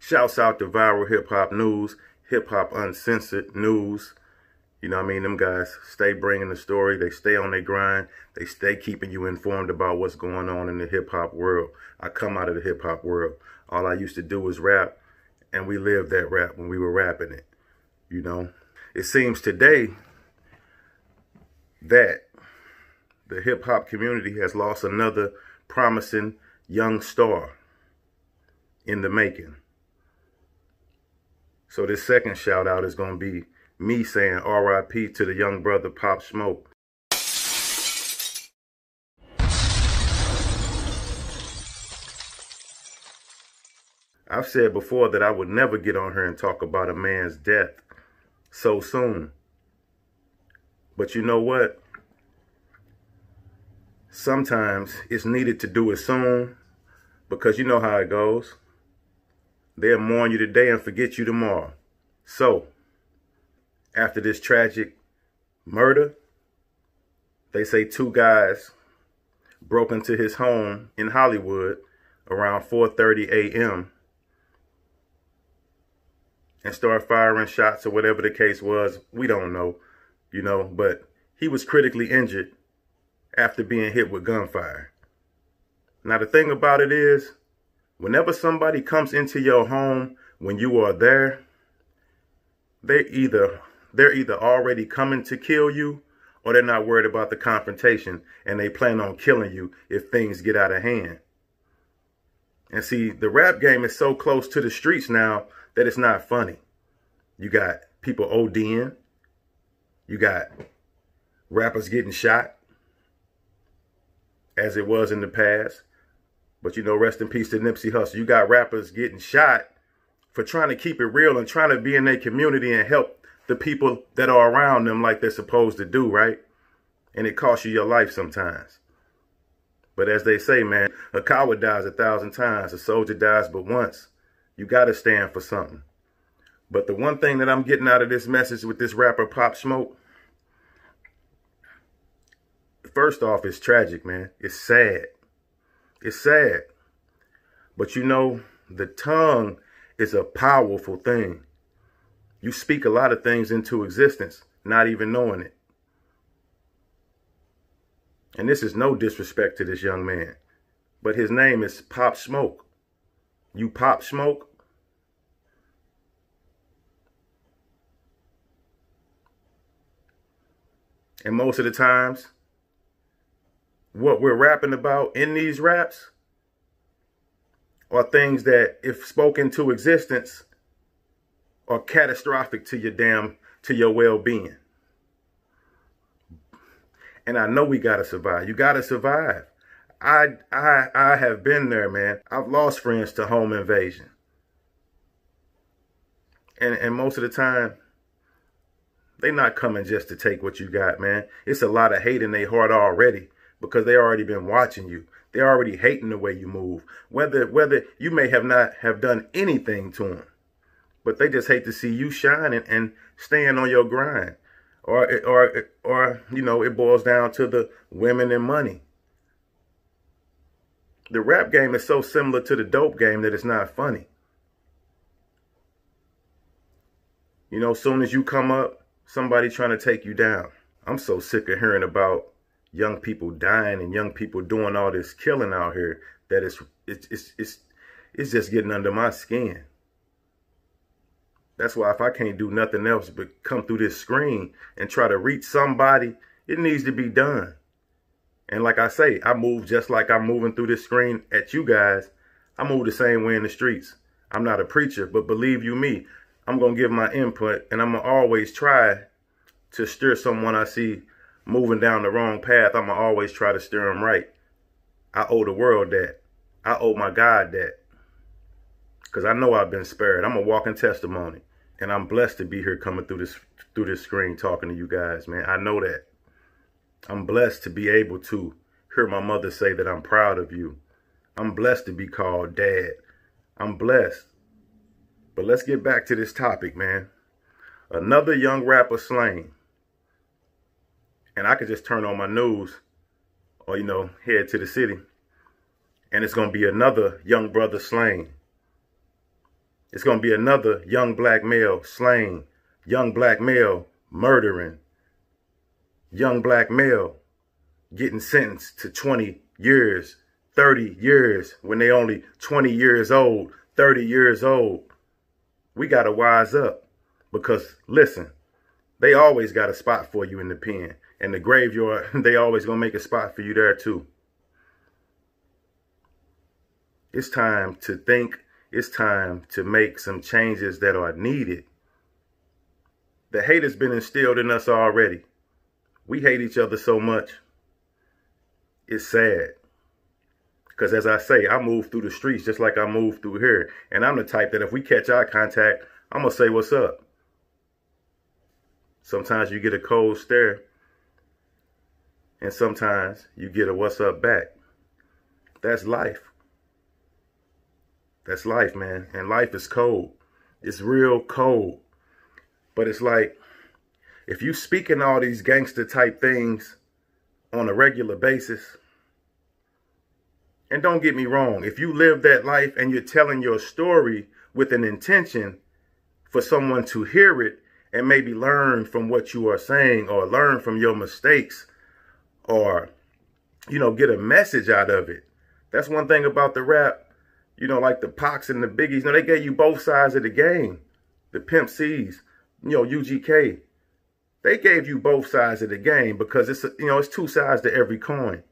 Shouts out to Viral Hip Hop News, Hip Hop Uncensored News. You know what I mean? Them guys stay bringing the story. They stay on their grind. They stay keeping you informed about what's going on in the hip hop world. I come out of the hip hop world. All I used to do was rap, and we lived that rap when we were rapping it. You know, it seems today that the hip hop community has lost another promising young star in the making. So this second shout out is going to be me saying R.I.P. to the young brother Pop Smoke. I've said before that I would never get on here and talk about a man's death so soon. But you know what? Sometimes it's needed to do it soon, because you know how it goes. They'll mourn you today and forget you tomorrow. So, after this tragic murder, they say two guys broke into his home in Hollywood around 4:30 a.m. and started firing shots or whatever the case was. We don't know, you know, but he was critically injured after being hit with gunfire. Now, the thing about it is, whenever somebody comes into your home when you are there, they're either already coming to kill you, or they're not worried about the confrontation and they plan on killing you if things get out of hand. And see, the rap game is so close to the streets now that it's not funny. You got people ODing. You got rappers getting shot, as it was in the past. But, you know, rest in peace to Nipsey Hussle. You got rappers getting shot for trying to keep it real and trying to be in their community and help the people that are around them like they're supposed to do, right? And it costs you your life sometimes. But as they say, man, a coward dies 1,000 times. A soldier dies but once. You got to stand for something. But the one thing that I'm getting out of this message with this rapper Pop Smoke, first off, it's tragic, man. It's sad. It's sad. But you know, the tongue is a powerful thing. You speak a lot of things into existence, not even knowing it. And this is no disrespect to this young man, but his name is Pop Smoke. You Pop Smoke? And most of the times, what we're rapping about in these raps are things that, if spoken to existence, are catastrophic to your well-being. And I know we gotta survive. You gotta survive. I have been there, man. I've lost friends to home invasion. And most of the time, they not coming just to take what you got, man. It's a lot of hate in their heart already, because they already been watching you. They're already hating the way you move. Whether you may have not have done anything to them, but they just hate to see you shining and staying on your grind. Or you know, it boils down to the women and money. The rap game is so similar to the dope game that it's not funny. You know, as soon as you come up, somebody trying to take you down. I'm so sick of hearing about young people dying and young people doing all this killing out here that it's just getting under my skin. That's why if I can't do nothing else but come through this screen and try to reach somebody, it needs to be done. And like I say, I move just like I'm moving through this screen at you guys. I move the same way in the streets. I'm not a preacher, but believe you me, I'm going to give my input, and I'm going to always try to steer someone I see moving down the wrong path. I'm going to always try to steer them right. I owe the world that. I owe my God that. Because I know I've been spared. I'm a walking testimony. And I'm blessed to be here coming through this screen talking to you guys, man. I know that. I'm blessed to be able to hear my mother say that I'm proud of you. I'm blessed to be called dad. I'm blessed. But let's get back to this topic, man. Another young rapper slain. And I could just turn on my news or, you know, head to the city, and it's going to be another young brother slain. It's going to be another young black male slain, young black male murdering, young black male getting sentenced to 20 years, 30 years when they only 20 years old, 30 years old. We got to wise up because, listen, they always got a spot for you in the pen. And the graveyard, they always going to make a spot for you there too. It's time to think. It's time to make some changes that are needed. The hate has been instilled in us already. We hate each other so much. It's sad. Because as I say, I move through the streets just like I move through here. And I'm the type that if we catch eye contact, I'm going to say, what's up? Sometimes you get a cold stare. And sometimes you get a what's up back. That's life. That's life, man. And life is cold. It's real cold. But it's like, if you speaking all these gangster type things on a regular basis, and don't get me wrong, if you live that life and you're telling your story with an intention for someone to hear it and maybe learn from what you are saying or learn from your mistakes or, you know, get a message out of it. That's one thing about the rap. You know, like the Pacs and the Biggies, you know, they gave you both sides of the game. The Pimp C's, you know, UGK. They gave you both sides of the game because it's, you know, it's two sides to every coin.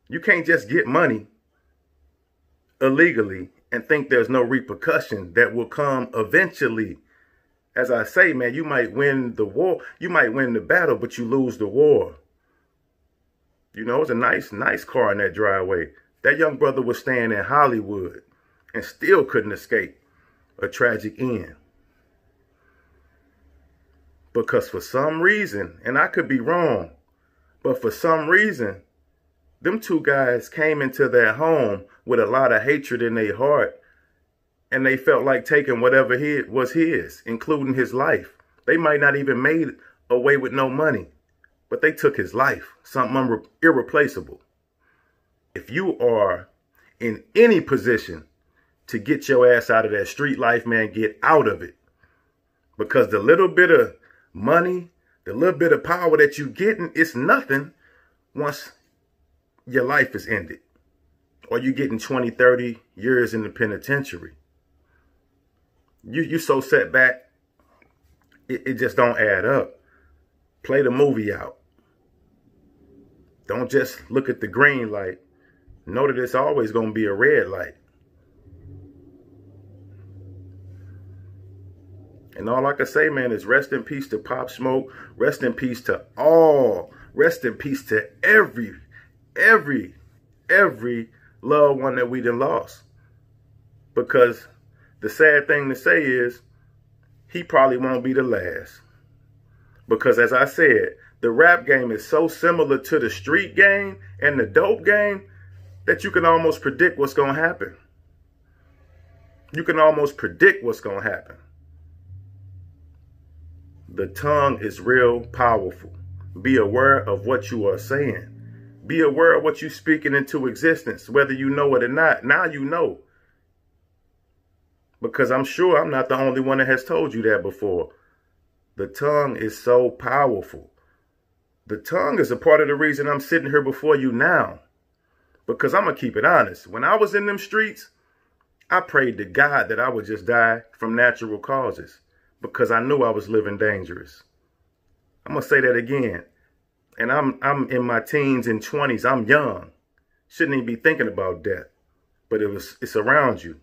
You can't just get money illegally and think there's no repercussion that will come eventually. As I say, man, you might win the war. You might win the battle, but you lose the war. You know, it's a nice car in that driveway. That young brother was staying in Hollywood and still couldn't escape a tragic end. Because for some reason, and I could be wrong, but for some reason, them two guys came into their home with a lot of hatred in their heart, and they felt like taking whatever was his, including his life. They might not even made away with no money, but they took his life, something irreplaceable. If you are in any position to get your ass out of that street life, man, get out of it. Because the little bit of money, the little bit of power that you getting, it's nothing once your life is ended. Or you getting 20, 30 years in the penitentiary. You so set back, it just don't add up. Play the movie out. Don't just look at the green light. Know that it's always going to be a red light. And all I can say, man, is rest in peace to Pop Smoke. Rest in peace to all. Rest in peace to every loved one that we done lost. Because the sad thing to say is, he probably won't be the last. Because as I said, the rap game is so similar to the street game and the dope game that you can almost predict what's going to happen. You can almost predict what's going to happen. The tongue is real powerful. Be aware of what you are saying. Be aware of what you're speaking into existence, whether you know it or not. Now you know. Because I'm sure I'm not the only one that has told you that before. The tongue is so powerful. The tongue is a part of the reason I'm sitting here before you now. Because I'm going to keep it honest. When I was in them streets, I prayed to God that I would just die from natural causes. Because I knew I was living dangerous. I'm going to say that again. And I'm in my teens and 20s. I'm young. Shouldn't even be thinking about death. But it's around you.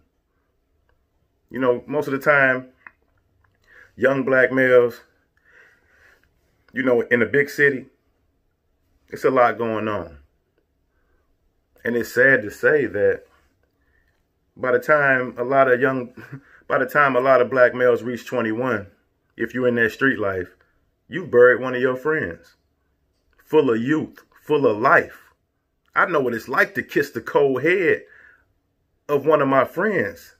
You know, most of the time, young black males, you know, in a big city, it's a lot going on. And it's sad to say that by the time a lot of black males reach 21, if you're in that street life, you've buried one of your friends. Full of youth, full of life. I know what it's like to kiss the cold head of one of my friends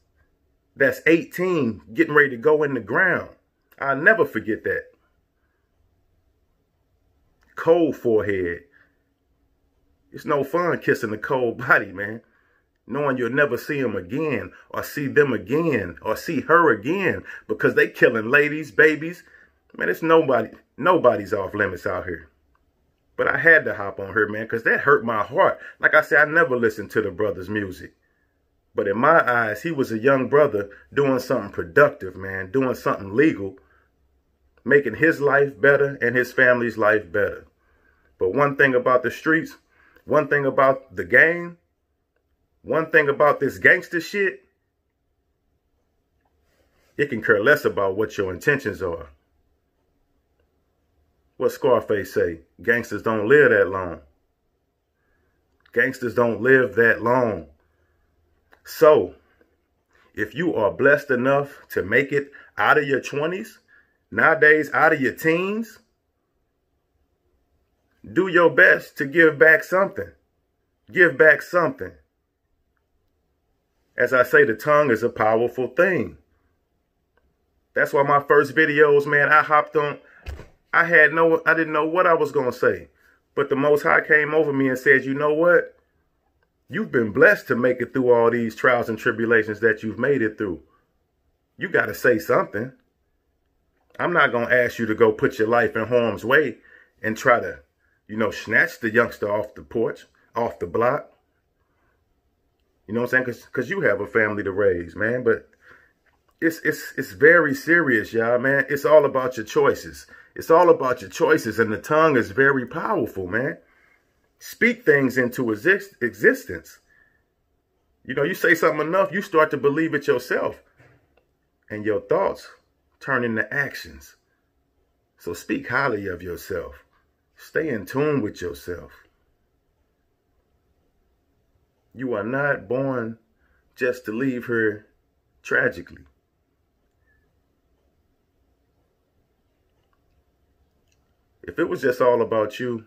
that's 18, getting ready to go in the ground. I'll never forget that. Cold forehead. It's no fun kissing a cold body, man. knowing you'll never see them again or see them again or see her again because they killing ladies, babies. Man, it's nobody's off limits out here. But I had to hop on her, man, because that hurt my heart. Like I said, I never listened to the brother's music. But in my eyes, he was a young brother doing something productive, man, doing something legal, making his life better and his family's life better. But one thing about the streets, one thing about the game, one thing about this gangster shit, it can care less about what your intentions are. What Scarface say? Gangsters don't live that long. Gangsters don't live that long. So, if you are blessed enough to make it out of your 20s, nowadays out of your teens, do your best to give back something. Give back something. As I say, the tongue is a powerful thing. That's why my first videos, man, I hopped on. I didn't know what I was going to say. But the Most High came over me and said, you know what? You've been blessed to make it through all these trials and tribulations that you've made it through. You got to say something. I'm not going to ask you to go put your life in harm's way and try to, snatch the youngster off the porch, off the block. You know what I'm saying? Because you have a family to raise, man. But it's very serious, y'all, man. It's all about your choices. It's all about your choices. And the tongue is very powerful, man. Speak things into existence. You say something enough, you start to believe it yourself. And your thoughts turn into actions. So speak highly of yourself. Stay in tune with yourself. You are not born just to leave here tragically. If it was just all about you,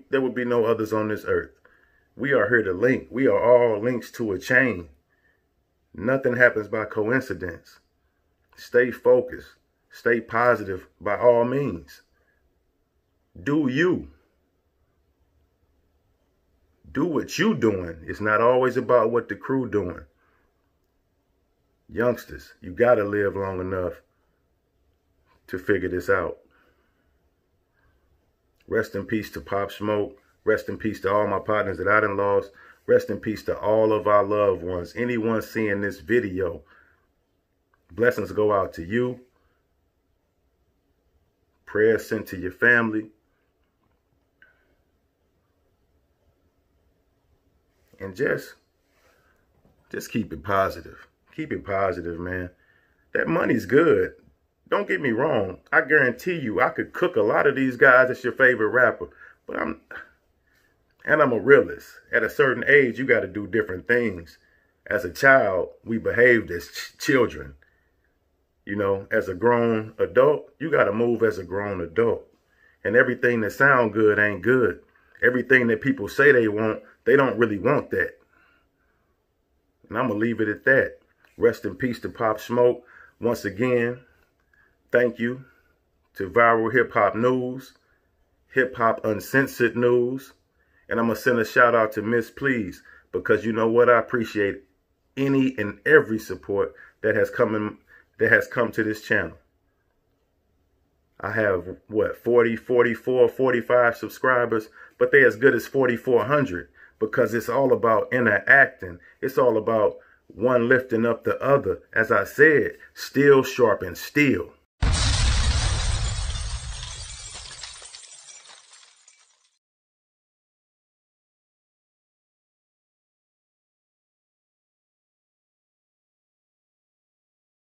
there would be no others on this earth. We are here to link. We are all links to a chain. Nothing happens by coincidence. Stay focused. Stay positive by all means. Do you. Do what you doing. It's not always about what the crew doing. Youngsters, you got to live long enough to figure this out. Rest in peace to Pop Smoke. Rest in peace to all my partners that I done lost. Rest in peace to all of our loved ones. Anyone seeing this video, blessings go out to you. Prayers sent to your family. And just keep it positive. Keep it positive, man. That money's good. Don't get me wrong. I guarantee you I could cook a lot of these guys that's your favorite rapper. But I'm a realist. At a certain age, you got to do different things. As a child, we behaved as children. As a grown adult, you got to move as a grown adult. And everything that sound good ain't good. Everything that people say they want, they don't really want that. And I'm going to leave it at that. Rest in peace to Pop Smoke. Once again, thank you to Viral Hip Hop News, Hip Hop Uncensored News. And I'm going to send a shout out to Miss Please, because you know what? I appreciate any and every support that has come to this channel. I have, 44, 45 subscribers, but they're as good as 4,400 because it's all about interacting. It's all about one lifting up the other. As I said, steel sharpens steel.